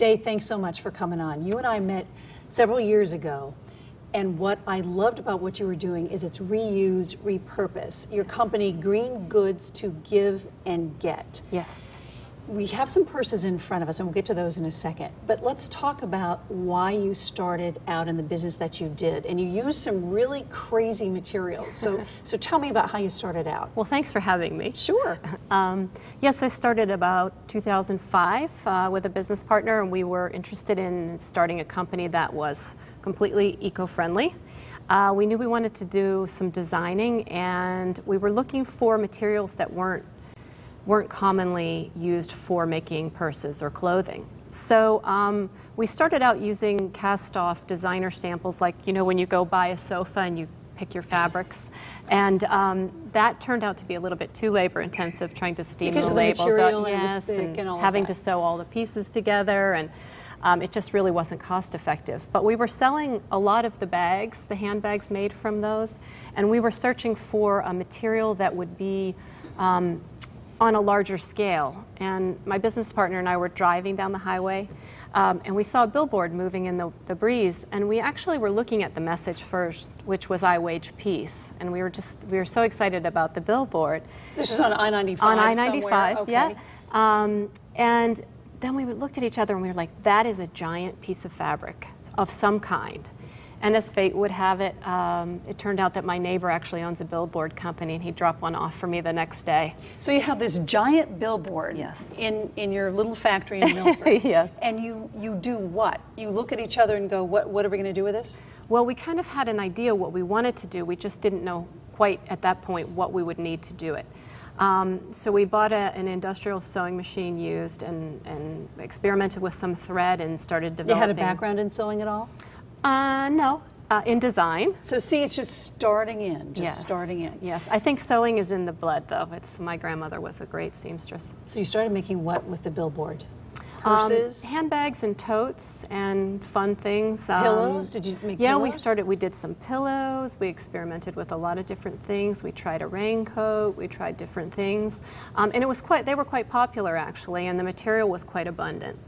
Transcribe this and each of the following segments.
Day, thanks so much for coming on. You and I met several years ago, and what I loved about what you were doing is it's reuse, repurpose. Your company, Green Goods to Give and Get. Yes. We have some purses in front of us, and we'll get to those in a second. But let's talk about why you started out in the business that you did. And you used some really crazy materials. So tell me about how you started out. Well, thanks for having me. Sure. Yes, I started about 2005 with a business partner, and we were interested in starting a company that was completely eco-friendly. We knew we wanted to do some designing, and we were looking for materials that weren't commonly used for making purses or clothing. So we started out using cast-off designer samples, like, you know, when you go buy a sofa and you pick your fabrics. And that turned out to be a little bit too labor-intensive, trying to steam because the of the labels material up, and it was yes, thick and all having of that. to sew all the pieces together, and it just really wasn't cost-effective. But we were selling a lot of the bags, the handbags made from those, and we were searching for a material that would be on a larger scale. And my business partner and I were driving down the highway, and we saw a billboard moving in the breeze, and we actually were looking at the message first, which was "I wage peace," and we were so excited about the billboard. This was on I-95 on I-95, okay. yeah. And then we looked at each other and we were like, that is a giant piece of fabric of some kind. And as fate would have it, it turned out that my neighbor actually owns a billboard company, and he dropped one off for me the next day. So you have this giant billboard, yes, in your little factory in Milford. Yes. And you do what? You look at each other and go, what are we going to do with this? Well, we kind of had an idea what we wanted to do. We just didn't know quite at that point what we would need to do it. So we bought an industrial sewing machine used and experimented with some thread and started developing. You had a background in sewing at all? No, in design. So see, it's just starting in, Yes. starting in. Yes, I think sewing is in the blood, though. My grandmother was a great seamstress. So you started making what with the billboard? Purses? Handbags and totes and fun things. Pillows? Did you make pillows? Yeah, we did some pillows. We experimented with a lot of different things. We tried a raincoat. We tried different things. And they were quite popular, actually, and the material was quite abundant.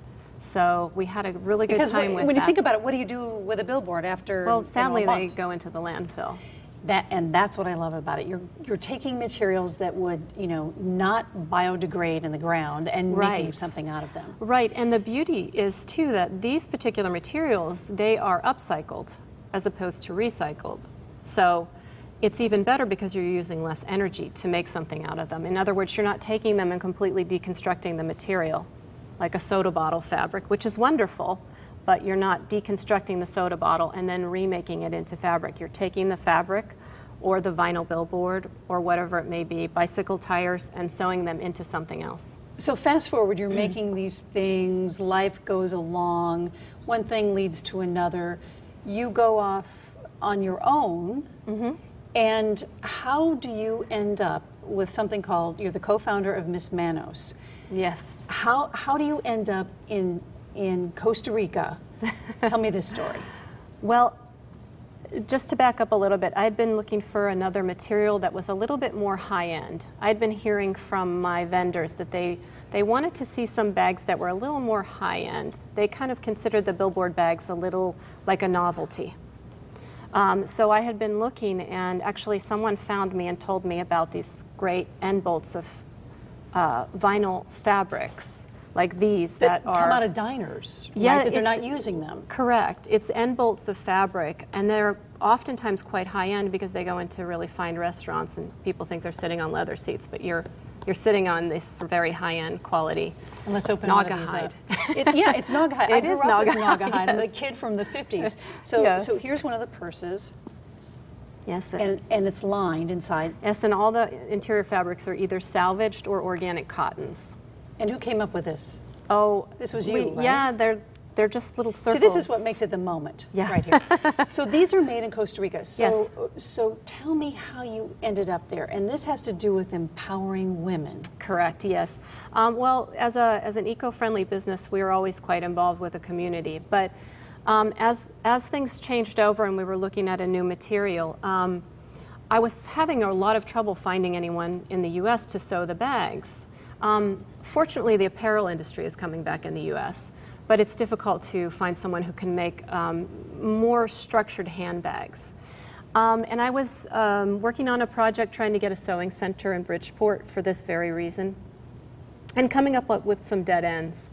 So we had a really good time with that. When you think about it, what do you do with a billboard after? Well, sadly, a month? they go into the landfill. And that's what I love about it. You're taking materials that would, not biodegrade in the ground and making something out of them. Right, and the beauty is too that these particular materials, they are upcycled as opposed to recycled. So it's even better because you're using less energy to make something out of them. In other words, you're not taking them and completely deconstructing the material, like a soda bottle fabric, which is wonderful, but you're not deconstructing the soda bottle and then remaking it into fabric. You're taking the fabric or the vinyl billboard or whatever it may be, bicycle tires, and sewing them into something else. So fast forward, you're making these things, life goes along, one thing leads to another. You go off on your own, and how do you end up with something called, you're the co-founder of Miss Manos. Yes. How do you end up in Costa Rica? Tell me this story. Well, just to back up a little bit, I had been looking for another material that was a little bit more high-end. I had been hearing from my vendors that they wanted to see some bags that were a little more high-end. They kind of considered the billboard bags a little like a novelty. So I had been looking, and actually someone found me and told me about these great end bolts of vinyl fabrics like these that come out of diners, yeah, right? That they're not using them. Correct. It's end bolts of fabric, and they're oftentimes quite high-end because they go into really fine restaurants and people think they're sitting on leather seats, but you're sitting on this very high-end quality. And let's open Naugahyde. Yeah, it's Naugahyde. I grew up with Naugahyde. Yes. I'm the kid from the 50s. So, yes. So here's one of the purses. Yes. And it's lined inside. Yes, and all the interior fabrics are either salvaged or organic cottons. And who came up with this? Oh, this was you, right? Yeah, they're just little circles. See, this is what makes it the moment, right here. So these are made in Costa Rica. So, yes. So tell me how you ended up there. And this has to do with empowering women. Correct, yes. Well, as an eco-friendly business, we were always quite involved with the community. But as things changed over and we were looking at a new material, I was having a lot of trouble finding anyone in the U.S. to sew the bags. Fortunately, the apparel industry is coming back in the U.S., but it's difficult to find someone who can make more structured handbags. And I was working on a project trying to get a sewing center in Bridgeport for this very reason, and coming up with some dead ends.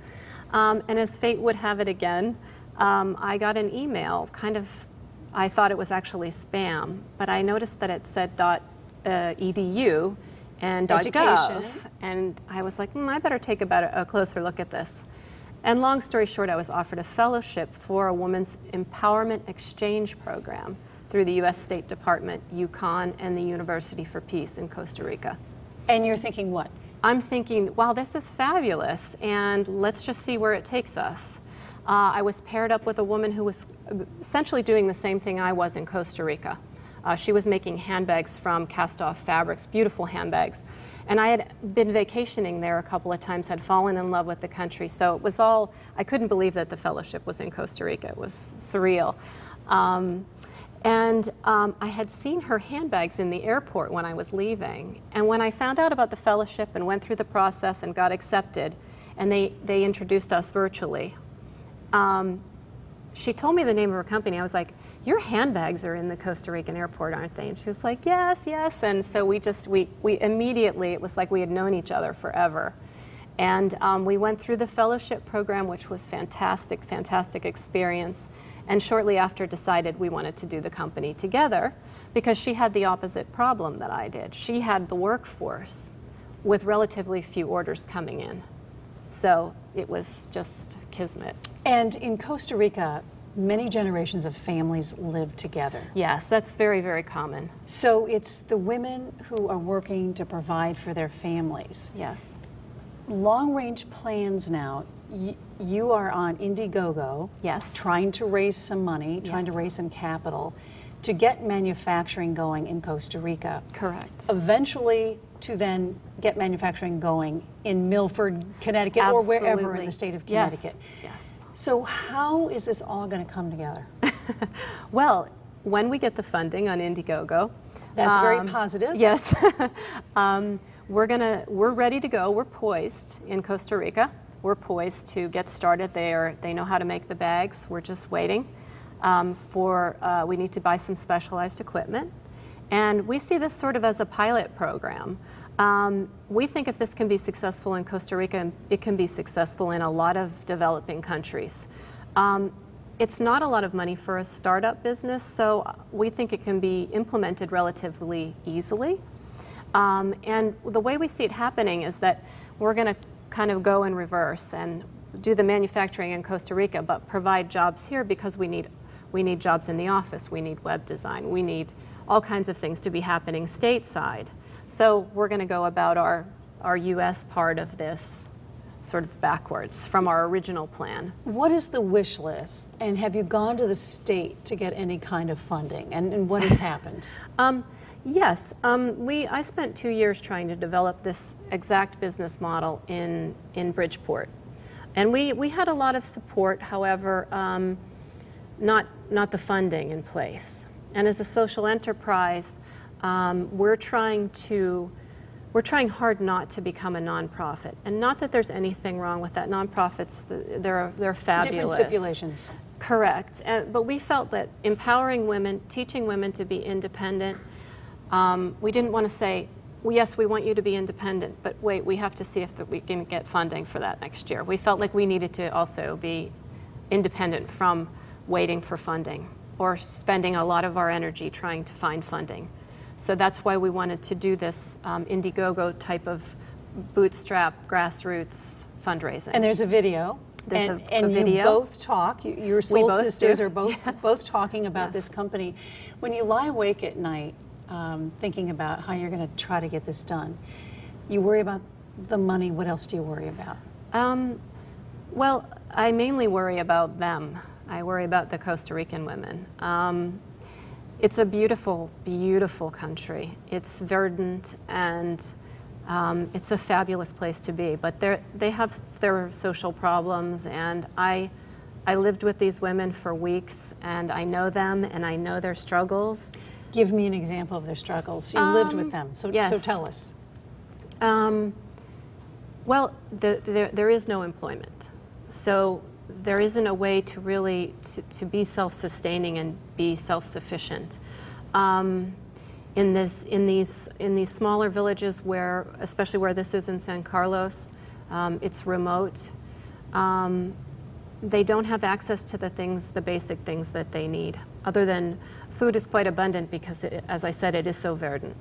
And as fate would have it again, I got an email, I thought it was actually spam, but I noticed that it said .edu and .gov, and I was like, I better take a closer look at this. And long story short, I was offered a fellowship for a women's empowerment exchange program through the U.S. State Department, UConn, and the University for Peace in Costa Rica. And you're thinking what? I'm thinking, wow, this is fabulous, and let's just see where it takes us. I was paired up with a woman who was essentially doing the same thing I was in Costa Rica. She was making handbags from cast-off fabrics, beautiful handbags. And I had been vacationing there a couple of times, had fallen in love with the country. So it was all, I couldn't believe that the fellowship was in Costa Rica. It was surreal. I had seen her handbags in the airport when I was leaving. And when I found out about the fellowship and went through the process and got accepted, and they introduced us virtually, she told me the name of her company. I was like, your handbags are in the Costa Rican airport, aren't they? And she was like, yes, yes. And so we immediately, it was like we had known each other forever. And we went through the fellowship program, which was fantastic, fantastic experience. And shortly after decided we wanted to do the company together because she had the opposite problem that I did. She had the workforce with relatively few orders coming in. So it was just kismet. And in Costa Rica, many generations of families live together. Yes, that's very, very common. So it's the women who are working to provide for their families. Yes. Long-range plans now, you are on Indiegogo, yes, trying to raise some money, trying to raise some capital to get manufacturing going in Costa Rica. Correct. Eventually to then get manufacturing going in Milford, Connecticut, absolutely, or wherever in the state of Connecticut. Yes. Yes. So how is this all going to come together? Well, when we get the funding on Indiegogo. That's very positive. Yes. We're ready to go. We're poised in Costa Rica. We're poised to get started. They know how to make the bags. We're just waiting we need to buy some specialized equipment. And we see this sort of as a pilot program. We think if this can be successful in Costa Rica, it can be successful in a lot of developing countries. It's not a lot of money for a startup business, so we think it can be implemented relatively easily. And the way we see it happening is that we're going to kind of go in reverse and do the manufacturing in Costa Rica, but provide jobs here because we need jobs in the office, we need web design, we need all kinds of things to be happening stateside. So we're going to go about our U.S. part of this sort of backwards from our original plan. What is the wish list, and have you gone to the state to get any kind of funding, and what has happened? Yes, I spent 2 years trying to develop this exact business model in Bridgeport. And we had a lot of support, however, not the funding in place. And as a social enterprise, we're trying hard not to become a nonprofit. And not that there's anything wrong with that. Nonprofits, they're fabulous. Different stipulations. Correct. But we felt that empowering women, teaching women to be independent, we didn't want to say, well, yes, we want you to be independent, but wait, we have to see if we can get funding for that next year. We felt like we needed to also be independent from waiting for funding or spending a lot of our energy trying to find funding. So that's why we wanted to do this Indiegogo type of bootstrap, grassroots fundraising. And there's a video. There's and a video. You both talk. Your soul sisters do. are both talking about Yes. this company. When you lie awake at night thinking about how you're going to try to get this done, you worry about the money. What else do you worry about? Well, I mainly worry about them. I worry about the Costa Rican women. It's a beautiful, beautiful country. It's verdant and it's a fabulous place to be, but they have their social problems, and I lived with these women for weeks, and I know them and I know their struggles. Give me an example of their struggles. You lived with them, so tell us. Well, there is no employment. So there isn't a way to really to be self-sustaining and be self-sufficient. In these smaller villages where, especially where this is in San Carlos, it's remote. They don't have access to the basic things that they need. Other than food is quite abundant because, as I said, it is so verdant.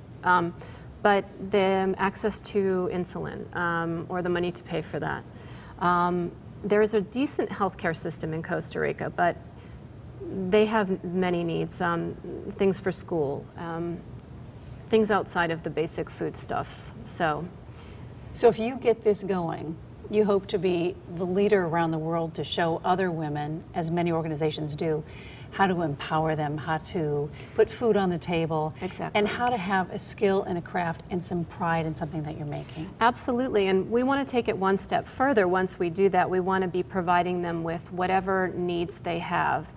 But the access to insulin or the money to pay for that. There is a decent healthcare system in Costa Rica, but they have many needs, things for school, things outside of the basic foodstuffs. So if you get this going, you hope to be the leader around the world to show other women, as many organizations do, how to empower them, how to put food on the table, exactly, and how to have a skill and a craft and some pride in something that you're making. Absolutely, and we want to take it one step further. Once we do that, we want to be providing them with whatever needs they have.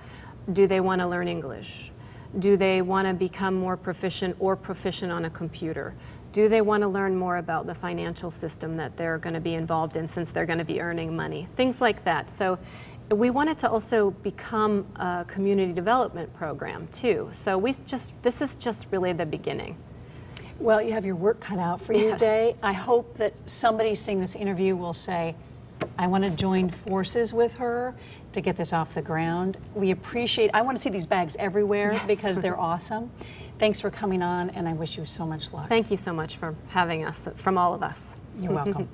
Do they want to learn English? Do they want to become more proficient or proficient on a computer? Do they want to learn more about the financial system that they're going to be involved in since they're going to be earning money? Things like that. So we want it to also become a community development program too. So this is just really the beginning. Well, you have your work cut out for you today. I hope that somebody seeing this interview will say, I want to join forces with her to get this off the ground. I want to see these bags everywhere because they're awesome. Thanks for coming on, and I wish you so much luck. Thank you so much for having us, from all of us. You're welcome.